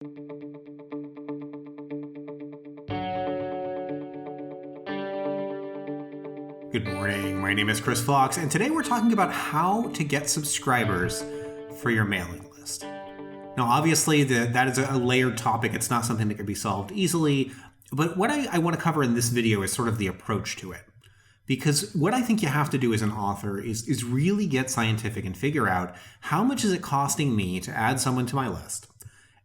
Good morning, my name is Chris Fox, and today we're talking about how to get subscribers for your mailing list. Now, obviously, that is a layered topic. It's not something that can be solved easily, but what I want to cover in this video is sort of the approach to it. Because what I think you have to do as an author is really get scientific and figure out how much is it costing me to add someone to my list,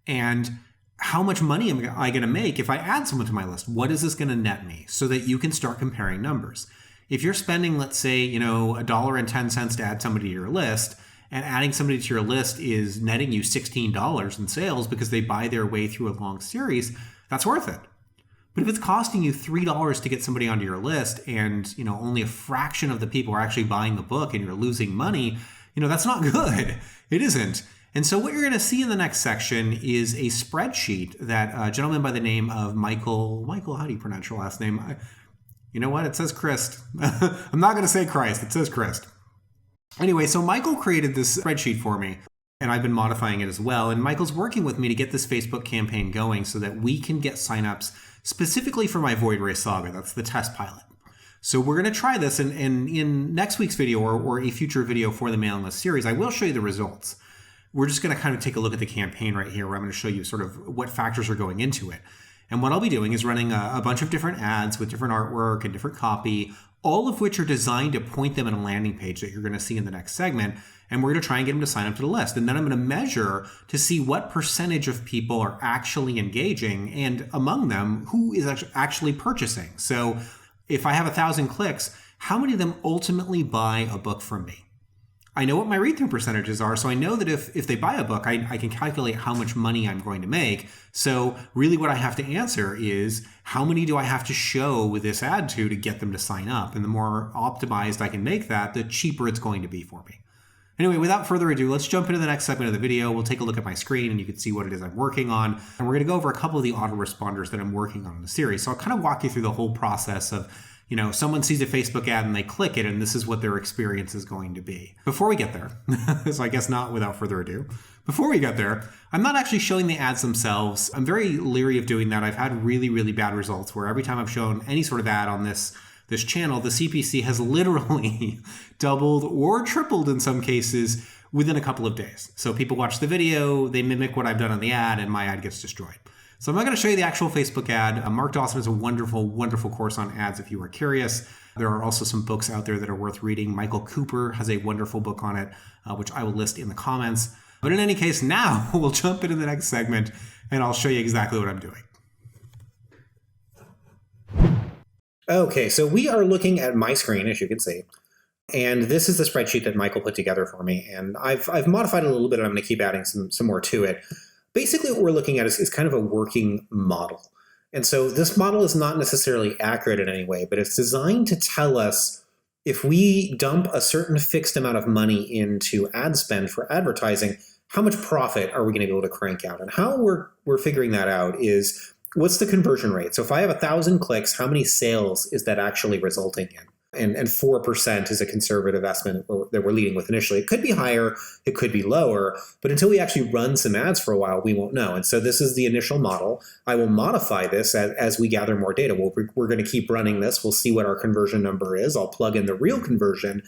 and how much money am I going to make if I add someone to my list? What is this going to net me, so that you can start comparing numbers? If you're spending, let's say, $1.10 to add somebody to your list, and adding somebody to your list is netting you $16 in sales because they buy their way through a long series, that's worth it. But if it's costing you $3 to get somebody onto your list, and only a fraction of the people are actually buying the book, and you're losing money, that's not good. It isn't. And so what you're going to see in the next section is a spreadsheet that a gentleman by the name of Michael, how do you pronounce your last name? You know what? It says Christ. I'm not going to say Christ. It says Christ. Anyway, so Michael created this spreadsheet for me, and I've been modifying it as well. And Michael's working with me to get this Facebook campaign going so that we can get signups specifically for my Void Race Saga. That's the test pilot. So we're going to try this, and in next week's video or a future video for the mailing list series, I will show you the results. We're just going to kind of take a look at the campaign right here, where I'm going to show you sort of what factors are going into it. And what I'll be doing is running a bunch of different ads with different artwork and different copy, all of which are designed to point them in a landing page that you're going to see in the next segment. And we're going to try and get them to sign up to the list. And then I'm going to measure to see what percentage of people are actually engaging, and among them, who is actually purchasing. So if I have 1,000 clicks, how many of them ultimately buy a book from me? I know what my read-through percentages are, so I know that if they buy a book, I can calculate how much money I'm going to make. So really what I have to answer is, how many do I have to show with this ad to get them to sign up? And the more optimized I can make that, the cheaper it's going to be for me. Anyway, without further ado, let's jump into the next segment of the video. We'll take a look at my screen, and you can see what it is I'm working on. And we're going to go over a couple of the autoresponders that I'm working on in the series. So I'll kind of walk you through the whole process of, someone sees a Facebook ad and they click it, and this is what their experience is going to be. Before we get there, so I guess not without further ado, before we get there, I'm not actually showing the ads themselves. I'm very leery of doing that. I've had really, really bad results where every time I've shown any sort of ad on this channel, the CPC has literally doubled or tripled in some cases within a couple of days. So people watch the video, they mimic what I've done on the ad, and my ad gets destroyed. So I'm not going to show you the actual Facebook ad. Mark Dawson has a wonderful, wonderful course on ads if you are curious. There are also some books out there that are worth reading. Michael Cooper has a wonderful book on it, which I will list in the comments. But in any case, now we'll jump into the next segment, and I'll show you exactly what I'm doing. Okay, so we are looking at my screen, as you can see. And this is the spreadsheet that Michael put together for me. And I've modified it a little bit, and I'm going to keep adding some more to it. Basically, what we're looking at is kind of a working model. And so this model is not necessarily accurate in any way, but it's designed to tell us, if we dump a certain fixed amount of money into ad spend for advertising, how much profit are we going to be able to crank out? And how we're figuring that out is, what's the conversion rate? So if I have 1,000 clicks, how many sales is that actually resulting in? And 4% is a conservative estimate that we're leading with initially. It could be higher, it could be lower, but until we actually run some ads for a while, we won't know. And so this is the initial model. I will modify this as we gather more data. We're going to keep running this. We'll see what our conversion number is. I'll plug in the real conversion,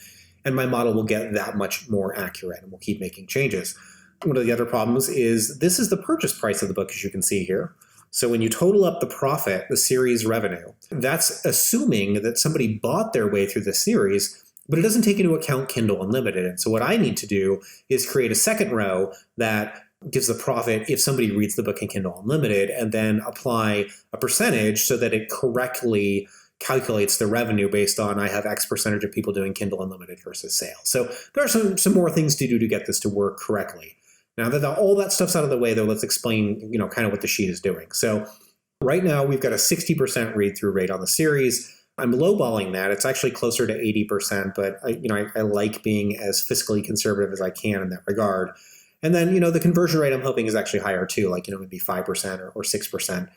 and my model will get that much more accurate, and we'll keep making changes. One of the other problems is, this is the purchase price of the book, as you can see here. So when you total up the profit, the series revenue, that's assuming that somebody bought their way through the series, but it doesn't take into account Kindle Unlimited. And so what I need to do is create a second row that gives the profit if somebody reads the book in Kindle Unlimited, and then apply a percentage so that it correctly calculates the revenue based on, I have X percentage of people doing Kindle Unlimited versus sales. So there are some more things to do to get this to work correctly. Now that all that stuff's out of the way, though, let's explain, kind of what the sheet is doing. So right now we've got a 60% read-through rate on the series. I'm lowballing that. It's actually closer to 80%, but I like being as fiscally conservative as I can in that regard. And then, the conversion rate I'm hoping is actually higher too, like, maybe 5% or 6%.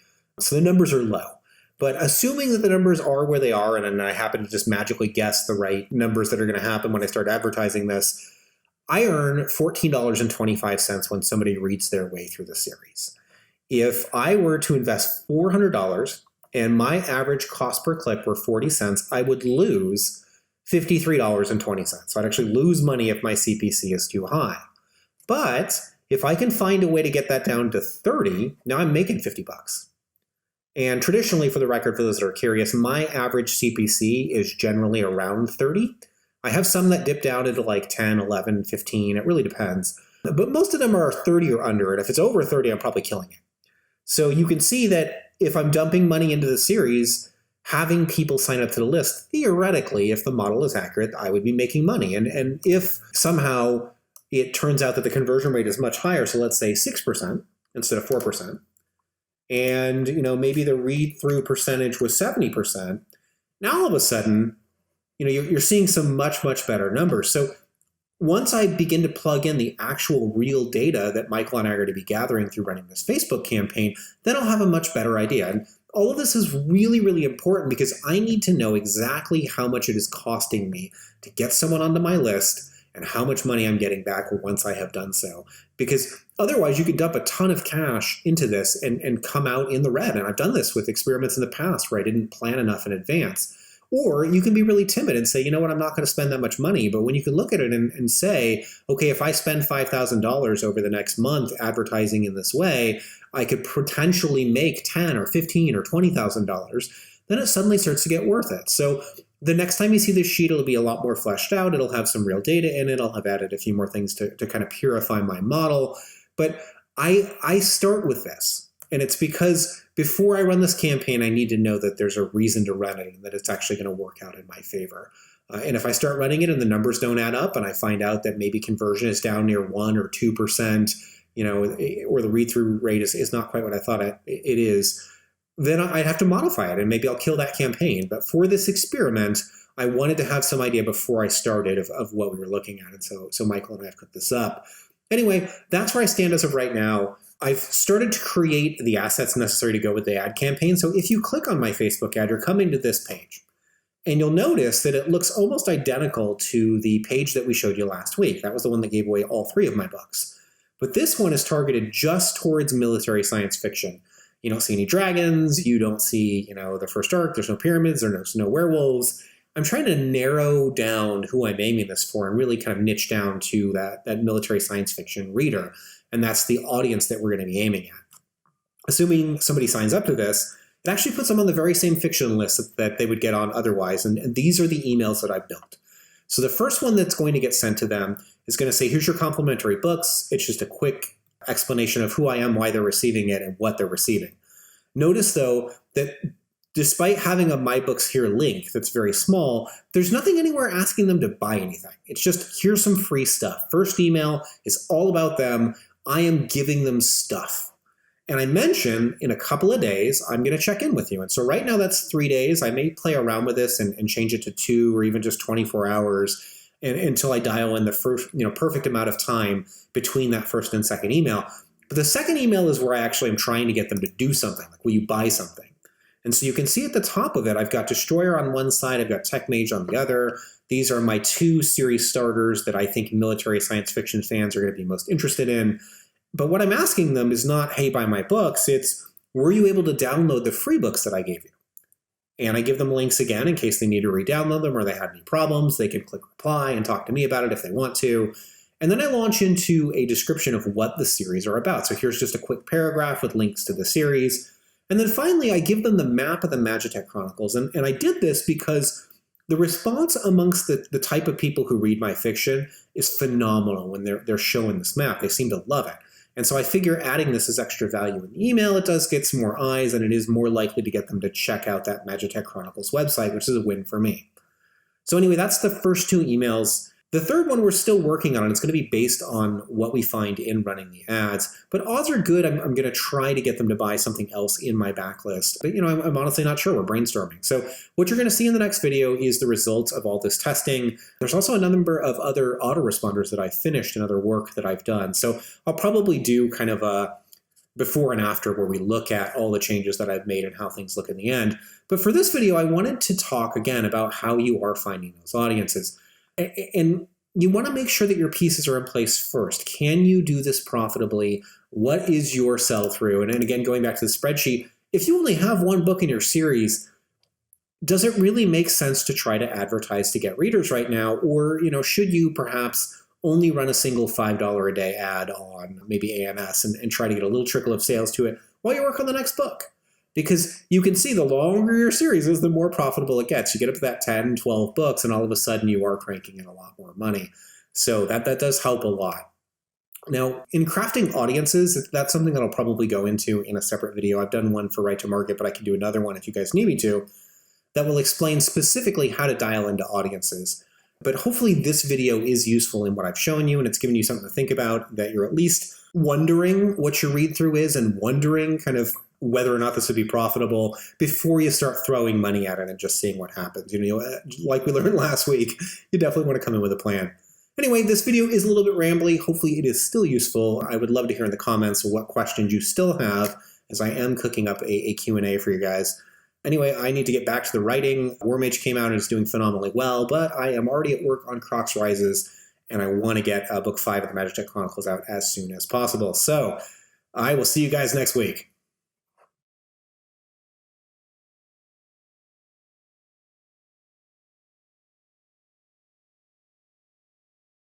So the numbers are low. But assuming that the numbers are where they are, and I happen to just magically guess the right numbers that are going to happen when I start advertising this, I earn $14.25 when somebody reads their way through the series. If I were to invest $400 and my average cost per click were 40 cents, I would lose $53.20. So I'd actually lose money if my CPC is too high. But if I can find a way to get that down to 30, now I'm making 50 bucks. And traditionally, for the record, for those that are curious, my average CPC is generally around 30. I have some that dip down into like 10, 11, 15. It really depends. But most of them are 30 or under. And if it's over 30, I'm probably killing it. So you can see that if I'm dumping money into the series, having people sign up to the list, theoretically, if the model is accurate, I would be making money. And if somehow it turns out that the conversion rate is much higher, so let's say 6% instead of 4%, and maybe the read-through percentage was 70%, now all of a sudden, you're seeing some much, much better numbers. So once I begin to plug in the actual real data that Michael and I are going to be gathering through running this Facebook campaign, then I'll have a much better idea. And all of this is really, really important because I need to know exactly how much it is costing me to get someone onto my list and how much money I'm getting back once I have done so. Because otherwise you could dump a ton of cash into this and come out in the red. And I've done this with experiments in the past where I didn't plan enough in advance. Or you can be really timid and say, you know what, I'm not going to spend that much money. But when you can look at it and say, okay, if I spend $5,000 over the next month advertising in this way, I could potentially make $10,000 or $15,000 or $20,000, then it suddenly starts to get worth it. So the next time you see this sheet, it'll be a lot more fleshed out. It'll have some real data in it. I'll have added a few more things to kind of purify my model. But I start with this. And it's because before I run this campaign, I need to know that there's a reason to run it and that it's actually going to work out in my favor. And if I start running it and the numbers don't add up and I find out that maybe conversion is down near 1 or 2%, or the read-through rate is not quite what I thought it is, then I'd have to modify it and maybe I'll kill that campaign. But for this experiment, I wanted to have some idea before I started of what we were looking at. And so Michael and I have cooked this up. Anyway, that's where I stand as of right now. I've started to create the assets necessary to go with the ad campaign. So if you click on my Facebook ad, you're coming to this page. And you'll notice that it looks almost identical to the page that we showed you last week. That was the one that gave away all 3 of my books. But this one is targeted just towards military science fiction. You don't see any dragons. You don't see, the first arc. There's no pyramids. There's no werewolves. I'm trying to narrow down who I'm aiming this for and really kind of niche down to that military science fiction reader. And that's the audience that we're going to be aiming at. Assuming somebody signs up to this, it actually puts them on the very same fiction list that they would get on otherwise. And these are the emails that I've built. So the first one that's going to get sent to them is going to say, here's your complimentary books. It's just a quick explanation of who I am, why they're receiving it, and what they're receiving. Notice, though, that despite having a My Books Here link that's very small, there's nothing anywhere asking them to buy anything. It's just, here's some free stuff. First email is all about them. I am giving them stuff. And I mention in a couple of days, I'm going to check in with you. And so right now that's 3 days. I may play around with this and change it to 2 or even just 24 hours until I dial in the first, perfect amount of time between that first and second email. But the second email is where I actually am trying to get them to do something. Like, will you buy something? And so you can see at the top of it, I've got Destroyer on one side, I've got Tech Mage on the other. These are my 2 series starters that I think military science fiction fans are going to be most interested in. But what I'm asking them is not, hey, buy my books. It's, were you able to download the free books that I gave you? And I give them links again in case they need to re-download them or they had any problems. They can click reply and talk to me about it if they want to. And then I launch into a description of what the series are about. So here's just a quick paragraph with links to the series. And then finally, I give them the map of the Magitech Chronicles. And I did this because the response amongst the type of people who read my fiction is phenomenal when they're showing this map. They seem to love it. And so I figure adding this as extra value in the email, it does get some more eyes, and it is more likely to get them to check out that Magitech Chronicles website, which is a win for me. So anyway, that's the first 2 emails. The third one we're still working on, and it's going to be based on what we find in running the ads. But odds are good. I'm going to try to get them to buy something else in my backlist. But, I'm honestly not sure. We're brainstorming. So what you're going to see in the next video is the results of all this testing. There's also a number of other autoresponders that I've finished and other work that I've done. So I'll probably do kind of a before and after where we look at all the changes that I've made and how things look in the end. But for this video, I wanted to talk again about how you are finding those audiences. And you want to make sure that your pieces are in place first. Can you do this profitably? What is your sell through? And then again, going back to the spreadsheet, if you only have one book in your series, does it really make sense to try to advertise to get readers right now? Or, should you perhaps only run a single $5 a day ad on maybe AMS and try to get a little trickle of sales to it while you work on the next book? Because you can see the longer your series is, the more profitable it gets. You get up to that 10, 12 books, and all of a sudden you are cranking in a lot more money. So that does help a lot. Now, in crafting audiences, that's something that I'll probably go into in a separate video. I've done one for Right to Market, but I can do another one if you guys need me to, that will explain specifically how to dial into audiences. But hopefully this video is useful in what I've shown you, and it's given you something to think about, that you're at least wondering what your read-through is and wondering kind of whether or not this would be profitable before you start throwing money at it and just seeing what happens. Like we learned last week, you definitely want to come in with a plan. Anyway, this video is a little bit rambly. Hopefully it is still useful. I would love to hear in the comments what questions you still have, as I am cooking up a Q&A for you guys. Anyway, I need to get back to the writing. Wormage came out and is doing phenomenally well, but I am already at work on Crocs Rises, and I want to get book 5 of the Magic Tech Chronicles out as soon as possible. So I will see you guys next week.